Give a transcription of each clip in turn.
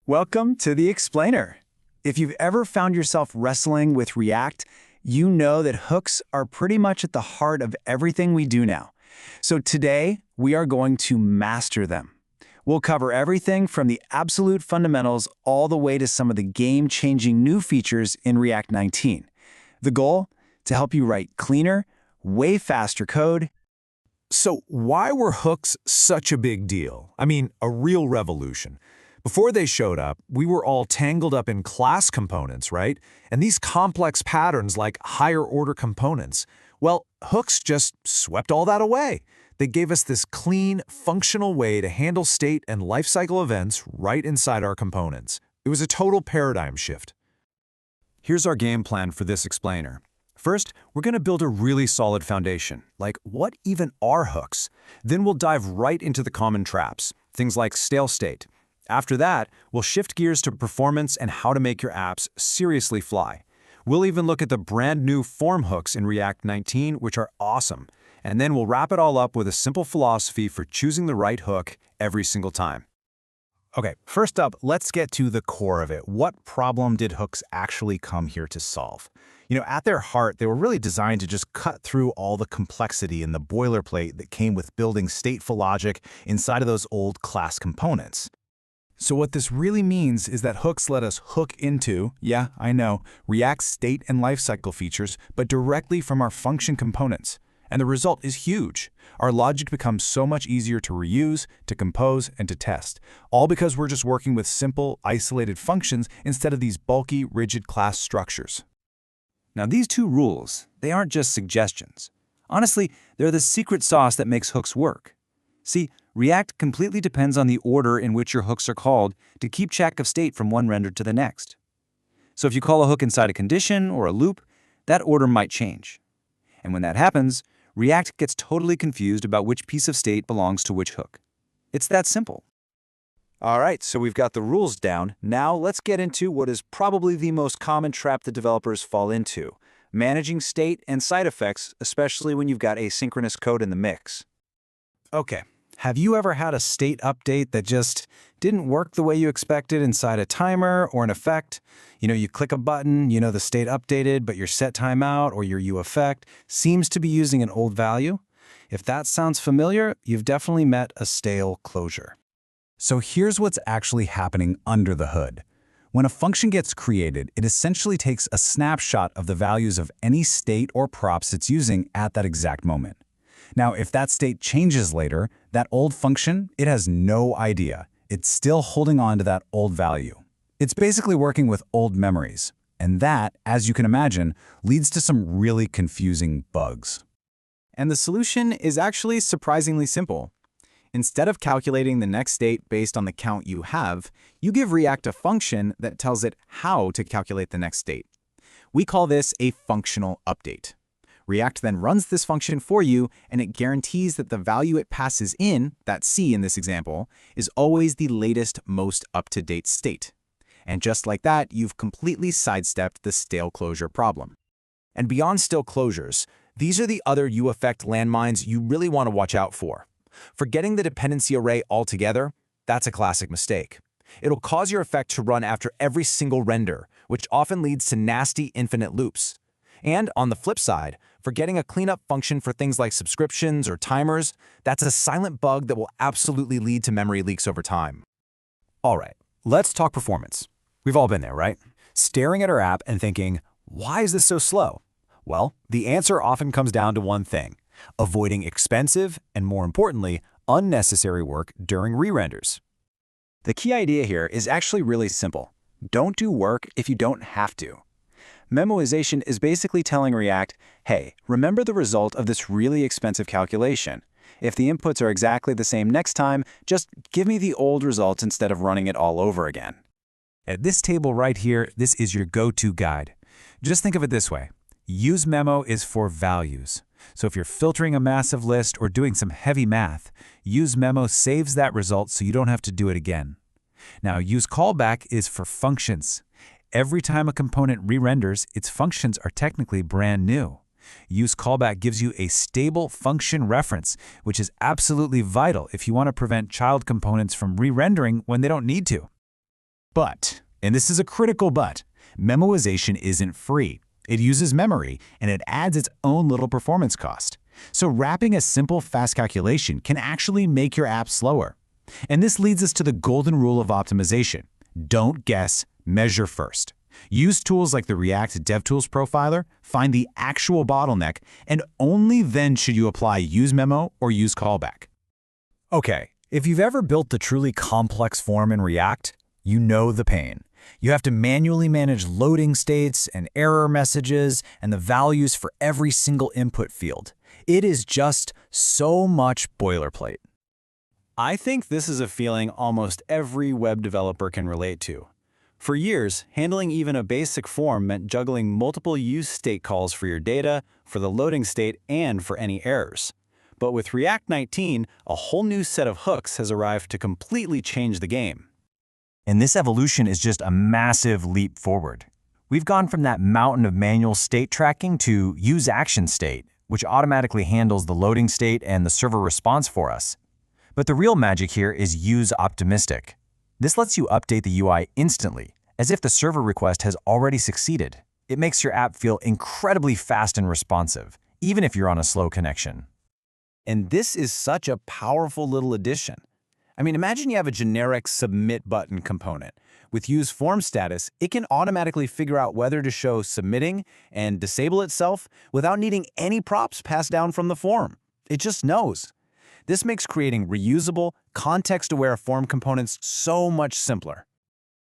Welcome to the Explainer. If you've ever found yourself wrestling with React, you know that hooks are pretty much at the heart of everything we do now. So today, we are going to master them. We'll cover everything from the absolute fundamentals all the way to some of the game-changing new features in React 19. The goal? To help you write cleaner, way faster code. So why were hooks such a big deal? I mean, a real revolution. Before they showed up, we were all tangled up in class components, right? And these complex patterns like higher-order components. Well, hooks just swept all that away. They gave us this clean, functional way to handle state and lifecycle events right inside our components. It was a total paradigm shift. Here's our game plan for this explainer. First, we're going to build a really solid foundation, like what even are hooks? Then we'll dive right into the common traps, things like stale state. After that, we'll shift gears to performance and how to make your apps seriously fly. We'll even look at the brand new form hooks in React 19, which are awesome. And then we'll wrap it all up with a simple philosophy for choosing the right hook every single time. Okay, first up, let's get to the core of it. What problem did hooks actually come here to solve? At their heart, they were really designed to just cut through all the complexity and the boilerplate that came with building stateful logic inside of those old class components. So what this really means is that hooks let us hook into, yeah, I know, React's state and lifecycle features, but directly from our function components. And the result is huge. Our logic becomes so much easier to reuse, to compose, and to test, all because we're just working with simple, isolated functions instead of these bulky, rigid class structures. Now these two rules, they aren't just suggestions. Honestly, they're the secret sauce that makes hooks work. See, React completely depends on the order in which your hooks are called to keep track of state from one render to the next. So if you call a hook inside a condition or a loop, that order might change. And when that happens, React gets totally confused about which piece of state belongs to which hook. It's that simple. All right, so we've got the rules down. Now let's get into what is probably the most common trap that developers fall into: managing state and side effects, especially when you've got asynchronous code in the mix. Okay, have you ever had a state update that just didn't work the way you expected inside a timer or an effect? You click a button, the state updated, but your set timeout or your useEffect seems to be using an old value. If that sounds familiar, you've definitely met a stale closure. So here's what's actually happening under the hood. When a function gets created, it essentially takes a snapshot of the values of any state or props it's using at that exact moment. Now, if that state changes later, that old function, it has no idea. It's still holding on to that old value. It's basically working with old memories. And that, as you can imagine, leads to some really confusing bugs. And the solution is actually surprisingly simple. Instead of calculating the next state based on the count you have, you give React a function that tells it how to calculate the next state. We call this a functional update. React then runs this function for you, and it guarantees that the value it passes in, that C in this example, is always the latest, most up-to-date state. And just like that, you've completely sidestepped the stale closure problem. And beyond stale closures, these are the other useEffect landmines you really want to watch out for. Forgetting the dependency array altogether, that's a classic mistake. It'll cause your effect to run after every single render, which often leads to nasty infinite loops. And on the flip side, forgetting a cleanup function for things like subscriptions or timers, that's a silent bug that will absolutely lead to memory leaks over time. All right, let's talk performance. We've all been there, right? Staring at our app and thinking, why is this so slow? Well, the answer often comes down to one thing: avoiding expensive and, more importantly, unnecessary work during re-renders. The key idea here is actually really simple. Don't do work if you don't have to. Memoization is basically telling React, hey, remember the result of this really expensive calculation. If the inputs are exactly the same next time, just give me the old results instead of running it all over again. At this table right here, this is your go-to guide. Just think of it this way. useMemo is for values. So if you're filtering a massive list or doing some heavy math, useMemo saves that result so you don't have to do it again. Now, useCallback is for functions. Every time a component re-renders, its functions are technically brand new. useCallback gives you a stable function reference, which is absolutely vital if you want to prevent child components from re-rendering when they don't need to. But, and this is a critical but, memoization isn't free. It uses memory, and it adds its own little performance cost. So wrapping a simple, fast calculation can actually make your app slower. And this leads us to the golden rule of optimization. Don't guess, measure first. Use tools like the React DevTools Profiler, find the actual bottleneck, and only then should you apply useMemo or useCallback. Okay, if you've ever built the truly complex form in React, you know the pain. You have to manually manage loading states and error messages and the values for every single input field. It is just so much boilerplate. I think this is a feeling almost every web developer can relate to. For years, handling even a basic form meant juggling multiple useState calls for your data, for the loading state, and for any errors. But with React 19, a whole new set of hooks has arrived to completely change the game. And this evolution is just a massive leap forward. We've gone from that mountain of manual state tracking to useActionState, which automatically handles the loading state and the server response for us. But the real magic here is useOptimistic. This lets you update the UI instantly, as if the server request has already succeeded. It makes your app feel incredibly fast and responsive, even if you're on a slow connection. And this is such a powerful little addition. I mean, imagine you have a generic submit button component. With useFormStatus, it can automatically figure out whether to show submitting and disable itself without needing any props passed down from the form. It just knows. This makes creating reusable, context-aware form components so much simpler.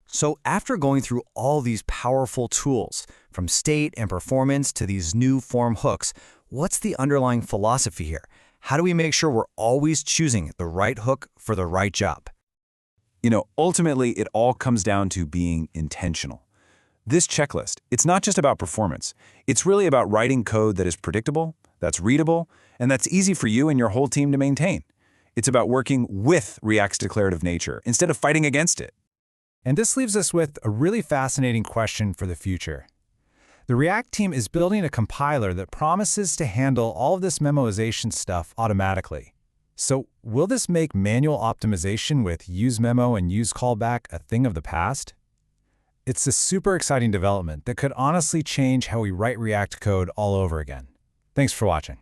So after going through all these powerful tools, from state and performance to these new form hooks, what's the underlying philosophy here? How do we make sure we're always choosing the right hook for the right job? Ultimately, it all comes down to being intentional. This checklist, it's not just about performance. It's really about writing code that is predictable, that's readable, and that's easy for you and your whole team to maintain. It's about working with React's declarative nature instead of fighting against it. And this leaves us with a really fascinating question for the future. The React team is building a compiler that promises to handle all of this memoization stuff automatically. So will this make manual optimization with useMemo and useCallback a thing of the past? It's a super exciting development that could honestly change how we write React code all over again. Thanks for watching.